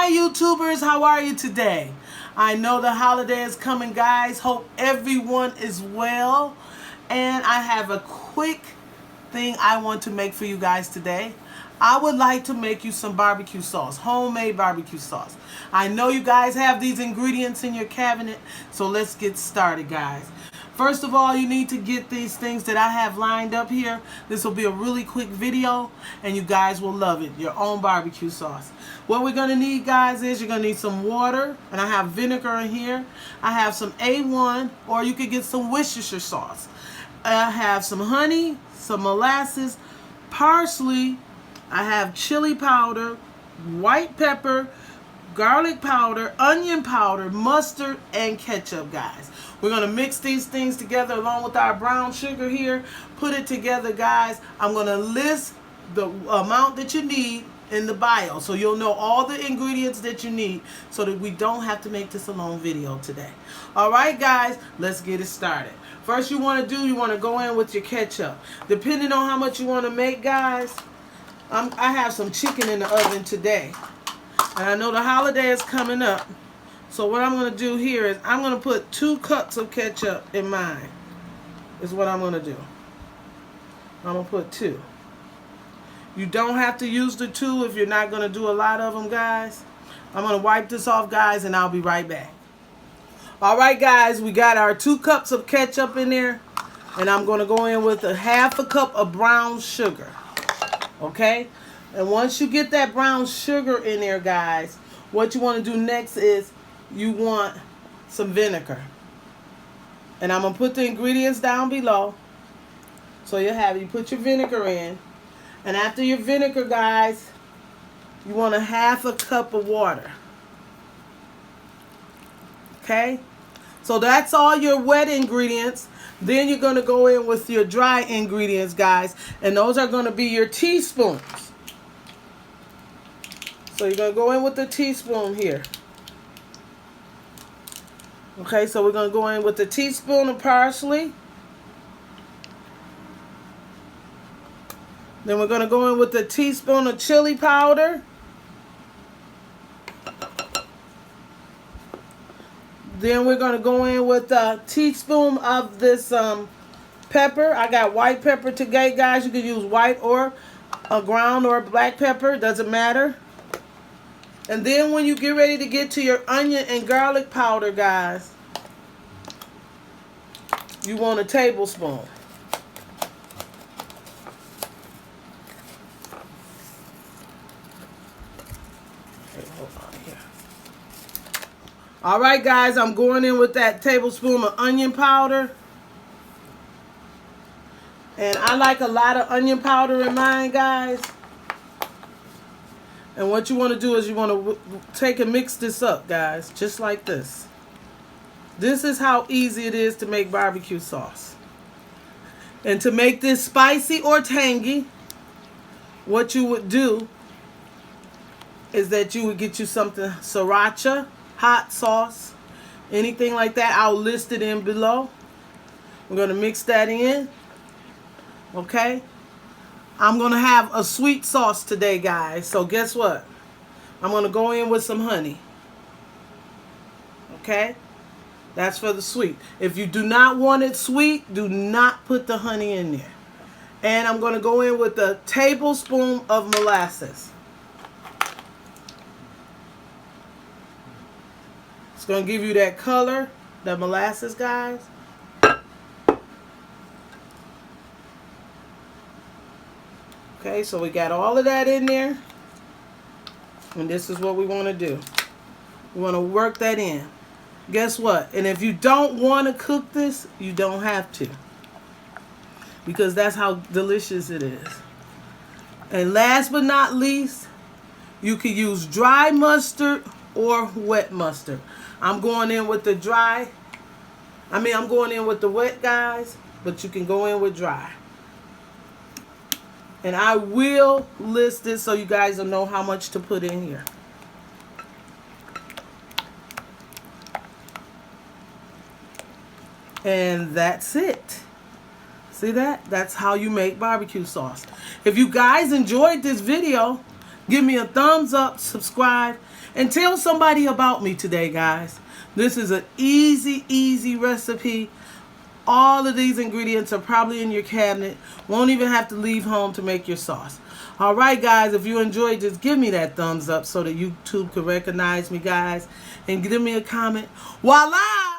Hi YouTubers, how are you today? I know the holiday is coming, guys. Hope everyone is well. And I have a quick thing I want to make for you guys today. I would like to make you some barbecue sauce, homemade barbecue sauce. I know you guys have these ingredients in your cabinet, so let's get started, guys. First of all, you need to get these things that I have lined up here. This will be a really quick video, and you guys will love it. Your own barbecue sauce. What we're going to need, guys, is you're going to need some water, and I have vinegar in here. I have some A1, or you could get some Worcestershire sauce. I have some honey, some molasses, parsley. I have chili powder, white pepper, garlic powder, onion powder, mustard, and ketchup, guys. We're going to mix these things together along with our brown sugar here. Put it together, guys. I'm going to list the amount that you need in the bio, so you'll know all the ingredients that you need so that we don't have to make this a long video today. Alright, guys, let's get it started. First you want to go in with your ketchup. Depending on how much you want to make, guys, I have some chicken in the oven today. And I know the holiday is coming up. So what I'm going to do here is I'm going to put 2 cups of ketchup in mine. Is what I'm going to do. I'm going to put 2. You don't have to use the 2 if you're not going to do a lot of them, guys. I'm going to wipe this off, guys, and I'll be right back. Alright, guys, we got our 2 cups of ketchup in there. And I'm going to go in with a ½ a cup of brown sugar. Okay? And once you get that brown sugar in there, guys, what you want to do next is you want some vinegar. And I'm going to put the ingredients down below. So you put your vinegar in. And after your vinegar, guys, you want a ½ a cup of water. Okay? So that's all your wet ingredients. Then you're going to go in with your dry ingredients, guys. And those are going to be your teaspoons. So you're going to go in with the teaspoon here. Okay, so we're going to go in with a teaspoon of parsley. Then we're going to go in with a teaspoon of chili powder. Then we're going to go in with a teaspoon of this pepper. I got white pepper today, guys. You can use white or a ground or black pepper. Doesn't matter. And then when you get ready to get to your onion and garlic powder, guys, you want a tablespoon. Okay, hold on here. All right, guys, I'm going in with that tablespoon of onion powder. And I like a lot of onion powder in mine, guys. And what you want to do is you want to take and mix this up, guys, just like this. This is how easy it is to make barbecue sauce. And to make this spicy or tangy, what you would do is that you would get you something sriracha, hot sauce, anything like that. I'll list it in below. We're going to mix that in. Okay? I'm going to have a sweet sauce today, guys. So guess what? I'm going to go in with some honey. Okay? That's for the sweet. If you do not want it sweet, do not put the honey in there. And I'm going to go in with a tablespoon of molasses. It's going to give you that color, that molasses, guys. Okay, so we got all of that in there. And this is what we want to do. We want to work that in. Guess what? And if you don't want to cook this, you don't have to. Because that's how delicious it is. And last but not least, you can use dry mustard or wet mustard. I'm going in with the dry. I'm going in with the wet, guys. But you can go in with dry. And I will list this so you guys will know how much to put in here. And that's it. See that? That's how you make barbecue sauce. If you guys enjoyed this video, Give me a thumbs up, subscribe, and tell somebody about me today, guys. This is an easy recipe. All of these ingredients are probably in your cabinet. Won't even have to leave home to make your sauce. All right, guys, if you enjoyed, just give me that thumbs up so that YouTube can recognize me, guys. And give me a comment. Voila!